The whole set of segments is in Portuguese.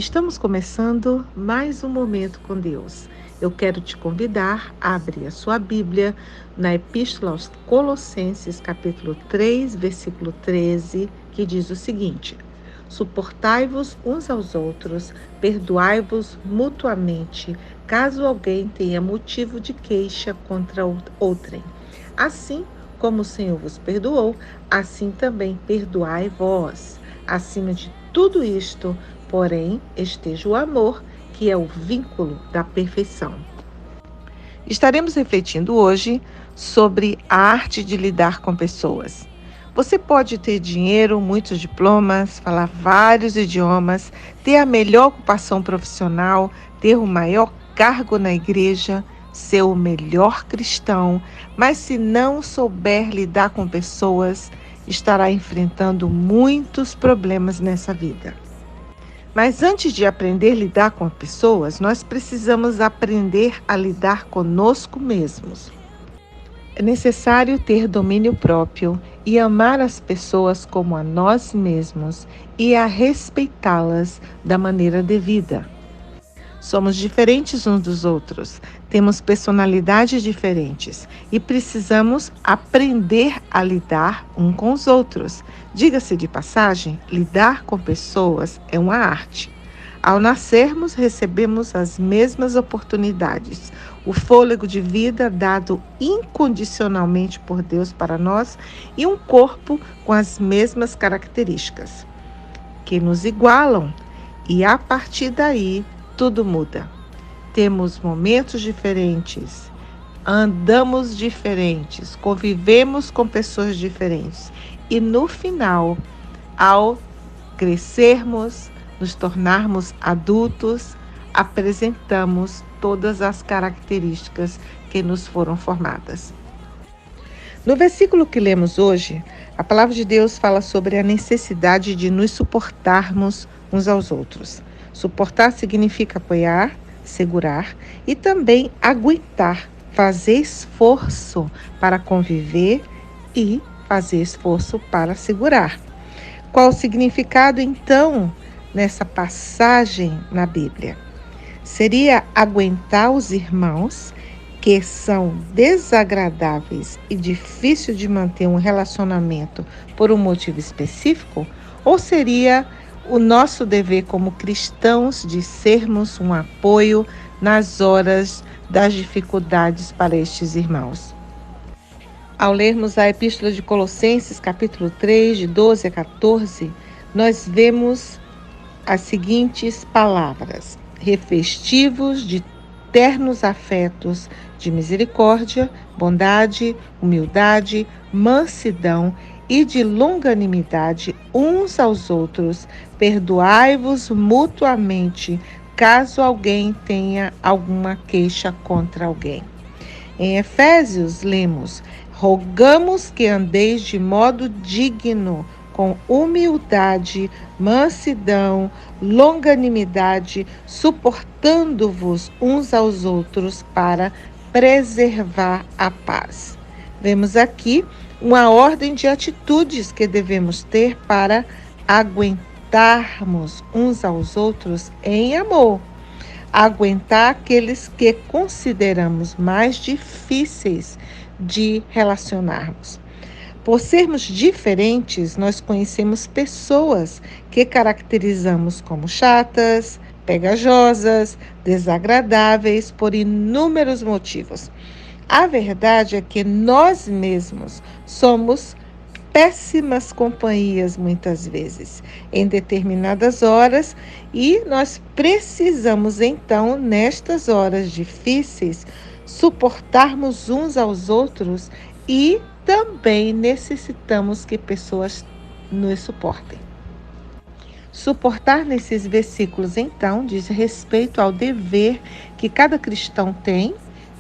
Estamos começando mais um momento com Deus. Eu quero te convidar a abrir a sua Bíblia na Epístola aos Colossenses, capítulo 3, versículo 13, que diz o seguinte: Suportai-vos uns aos outros, perdoai-vos mutuamente, caso alguém tenha motivo de queixa contra outrem. Assim como o Senhor vos perdoou, assim também perdoai vós. Acima de tudo isto, porém, esteja o amor, que é o vínculo da perfeição. Estaremos refletindo hoje sobre a arte de lidar com pessoas. Você pode ter dinheiro, muitos diplomas, falar vários idiomas, ter a melhor ocupação profissional, ter o maior cargo na igreja, ser o melhor cristão, mas se não souber lidar com pessoas, estará enfrentando muitos problemas nessa vida. Mas antes de aprender a lidar com pessoas, nós precisamos aprender a lidar conosco mesmos. É necessário ter domínio próprio e amar as pessoas como a nós mesmos e a respeitá-las da maneira devida. Somos diferentes uns dos outros, temos personalidades diferentes e precisamos aprender a lidar um com os outros. Diga-se de passagem, lidar com pessoas é uma arte. Ao nascermos, recebemos as mesmas oportunidades, o fôlego de vida dado incondicionalmente por Deus para nós e um corpo com as mesmas características, que nos igualam, e a partir daí, tudo muda. Temos momentos diferentes, andamos diferentes, convivemos com pessoas diferentes. E no final, ao crescermos, nos tornarmos adultos, apresentamos todas as características que nos foram formadas. No versículo que lemos hoje, a palavra de Deus fala sobre a necessidade de nos suportarmos uns aos outros. Suportar significa apoiar, segurar e também aguentar, fazer esforço para conviver e fazer esforço para segurar. Qual o significado, então, nessa passagem na Bíblia? Seria aguentar os irmãos que são desagradáveis e difícil de manter um relacionamento por um motivo específico? Ou seria o nosso dever como cristãos de sermos um apoio nas horas das dificuldades para estes irmãos? Ao lermos a Epístola de Colossenses, capítulo 3, de 12 a 14, nós vemos as seguintes palavras: revestivos de ternos afetos de misericórdia, bondade, humildade, mansidão e de longanimidade uns aos outros, perdoai-vos mutuamente, caso alguém tenha alguma queixa contra alguém. Em Efésios, lemos: rogamos que andeis de modo digno, com humildade, mansidão, longanimidade, suportando-vos uns aos outros para preservar a paz. Vemos aqui uma ordem de atitudes que devemos ter para aguentarmos uns aos outros em amor. Aguentar aqueles que consideramos mais difíceis de relacionarmos. Por sermos diferentes, nós conhecemos pessoas que caracterizamos como chatas, pegajosas, desagradáveis por inúmeros motivos. A verdade é que nós mesmos somos péssimas companhias muitas vezes, em determinadas horas, e nós precisamos então, nestas horas difíceis, suportarmos uns aos outros e também necessitamos que pessoas nos suportem. Suportar nesses versículos, então, diz respeito ao dever que cada cristão tem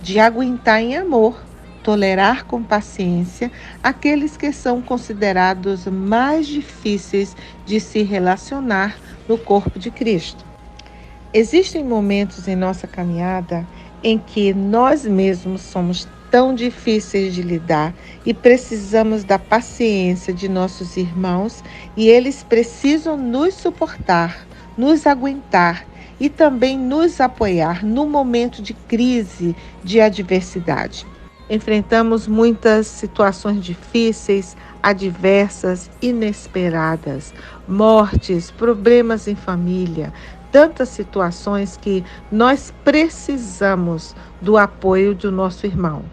de aguentar em amor, tolerar com paciência aqueles que são considerados mais difíceis de se relacionar no corpo de Cristo. Existem momentos em nossa caminhada em que nós mesmos somos tão difíceis de lidar e precisamos da paciência de nossos irmãos, e eles precisam nos suportar, nos aguentar e também nos apoiar no momento de crise, de adversidade. Enfrentamos muitas situações difíceis, adversas, inesperadas, mortes, problemas em família, tantas situações que nós precisamos do apoio do nosso irmão.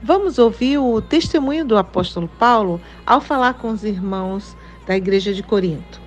Vamos ouvir o testemunho do apóstolo Paulo ao falar com os irmãos da igreja de Corinto.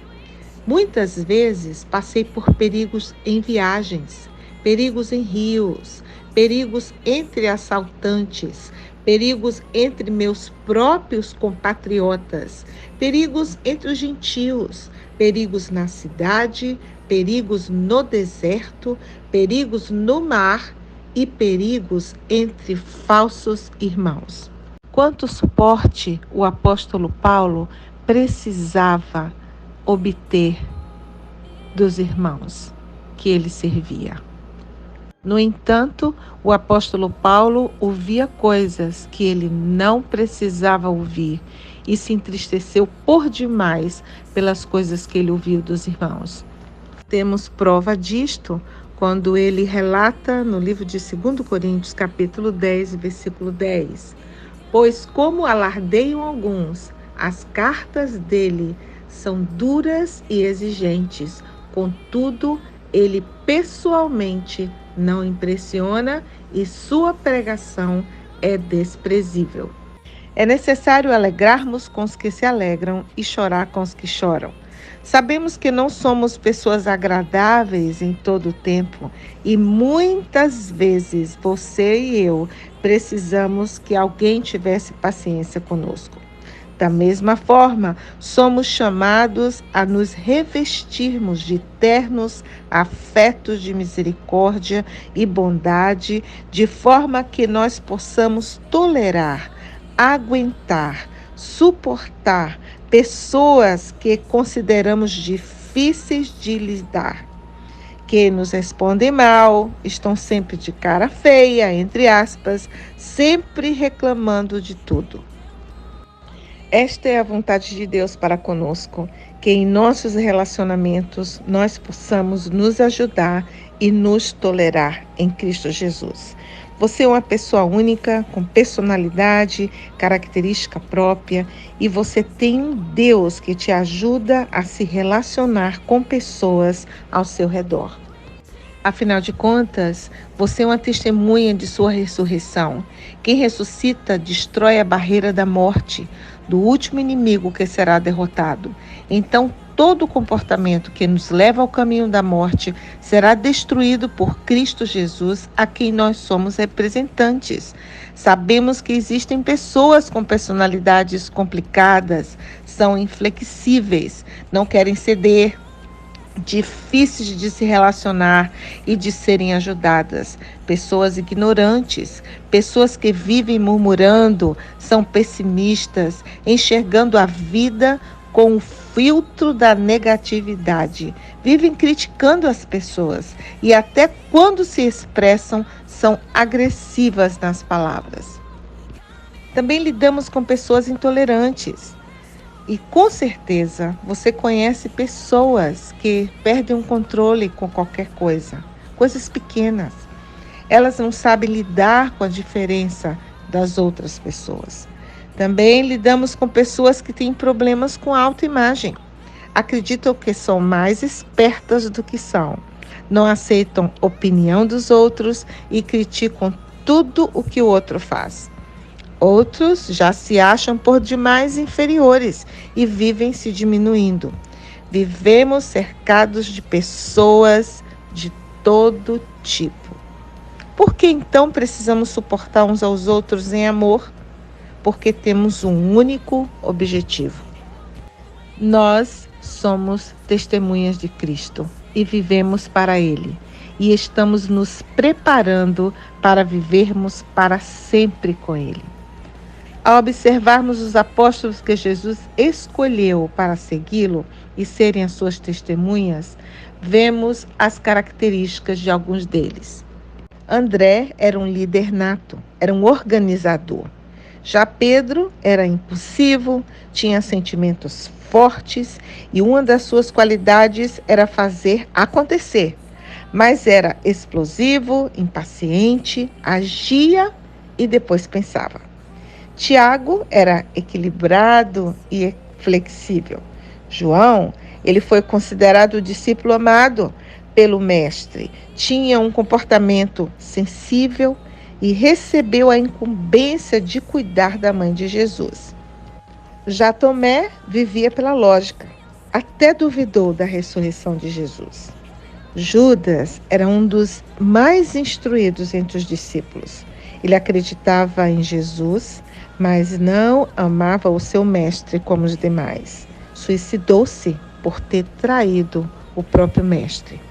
Muitas vezes passei por perigos em viagens, perigos em rios, perigos entre assaltantes, perigos entre meus próprios compatriotas, perigos entre os gentios, perigos na cidade, perigos no deserto, perigos no mar e perigos entre falsos irmãos. Quanto suporte o apóstolo Paulo precisava obter dos irmãos que ele servia. No entanto, o apóstolo Paulo ouvia coisas que ele não precisava ouvir e se entristeceu por demais pelas coisas que ele ouviu dos irmãos. Temos prova disto quando ele relata no livro de 2 Coríntios, capítulo 10, versículo 10. Pois como alardeiam alguns, as cartas dele são duras e exigentes, contudo, ele pessoalmente não impressiona e sua pregação é desprezível. É necessário alegrarmos com os que se alegram e chorar com os que choram. Sabemos que não somos pessoas agradáveis em todo o tempo e muitas vezes você e eu precisamos que alguém tivesse paciência conosco. Da mesma forma, somos chamados a nos revestirmos de ternos afetos de misericórdia e bondade, de forma que nós possamos tolerar, aguentar, suportar pessoas que consideramos difíceis de lidar, que nos respondem mal, estão sempre de cara feia, entre aspas, sempre reclamando de tudo. Esta é a vontade de Deus para conosco, que em nossos relacionamentos nós possamos nos ajudar e nos tolerar em Cristo Jesus. Você é uma pessoa única, com personalidade, característica própria, e você tem um Deus que te ajuda a se relacionar com pessoas ao seu redor. Afinal de contas, você é uma testemunha de sua ressurreição. Quem ressuscita destrói a barreira da morte, do último inimigo que será derrotado. Então, todo comportamento que nos leva ao caminho da morte será destruído por Cristo Jesus, a quem nós somos representantes. Sabemos que existem pessoas com personalidades complicadas, são inflexíveis, não querem ceder, difíceis de se relacionar e de serem ajudadas, pessoas ignorantes, pessoas que vivem murmurando, são pessimistas, enxergando a vida com o filtro da negatividade, vivem criticando as pessoas e até quando se expressam são agressivas nas palavras. Também lidamos com pessoas intolerantes. E com certeza você conhece pessoas que perdem o controle com qualquer coisa, coisas pequenas. Elas não sabem lidar com a diferença das outras pessoas. Também lidamos com pessoas que têm problemas com autoimagem. Acreditam que são mais espertas do que são. Não aceitam opinião dos outros e criticam tudo o que o outro faz. Outros já se acham por demais inferiores e vivem se diminuindo. Vivemos cercados de pessoas de todo tipo. Por que então precisamos suportar uns aos outros em amor? Porque temos um único objetivo. Nós somos testemunhas de Cristo e vivemos para Ele. E estamos nos preparando para vivermos para sempre com Ele. Ao observarmos os apóstolos que Jesus escolheu para segui-lo e serem as suas testemunhas, vemos as características de alguns deles. André era um líder nato, era um organizador. Já Pedro era impulsivo, tinha sentimentos fortes e uma das suas qualidades era fazer acontecer. Mas era explosivo, impaciente, agia e depois pensava. Tiago era equilibrado e flexível. João, ele foi considerado o discípulo amado pelo mestre. Tinha um comportamento sensível e recebeu a incumbência de cuidar da mãe de Jesus. Já Tomé vivia pela lógica, até duvidou da ressurreição de Jesus. Judas era um dos mais instruídos entre os discípulos. Ele acreditava em Jesus, mas não amava o seu mestre como os demais. Suicidou-se por ter traído o próprio mestre.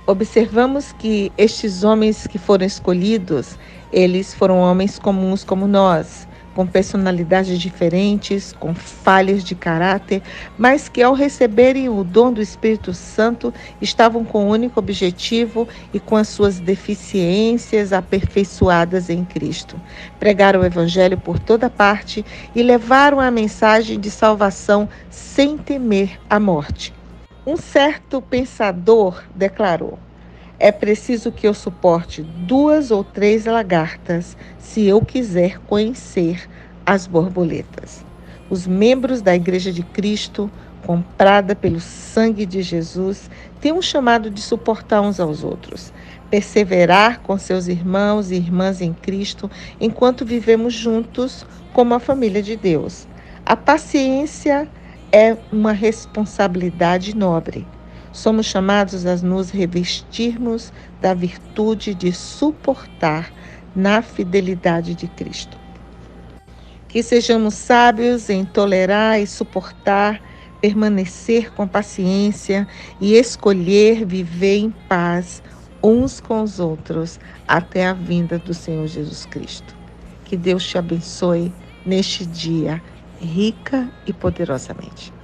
Observamos que estes homens que foram escolhidos, eles foram homens comuns como nós, com personalidades diferentes, com falhas de caráter, mas que ao receberem o dom do Espírito Santo, estavam com o único objetivo e com as suas deficiências aperfeiçoadas em Cristo. Pregaram o Evangelho por toda parte e levaram a mensagem de salvação sem temer a morte. Um certo pensador declarou: é preciso que eu suporte 2 ou 3 lagartas se eu quiser conhecer as borboletas. Os membros da Igreja de Cristo, comprada pelo sangue de Jesus, têm um chamado de suportar uns aos outros, perseverar com seus irmãos e irmãs em Cristo enquanto vivemos juntos como a família de Deus. A paciência é uma responsabilidade nobre. Somos chamados a nos revestirmos da virtude de suportar na fidelidade de Cristo. Que sejamos sábios em tolerar e suportar, permanecer com paciência e escolher viver em paz uns com os outros até a vinda do Senhor Jesus Cristo. Que Deus te abençoe neste dia, rica e poderosamente.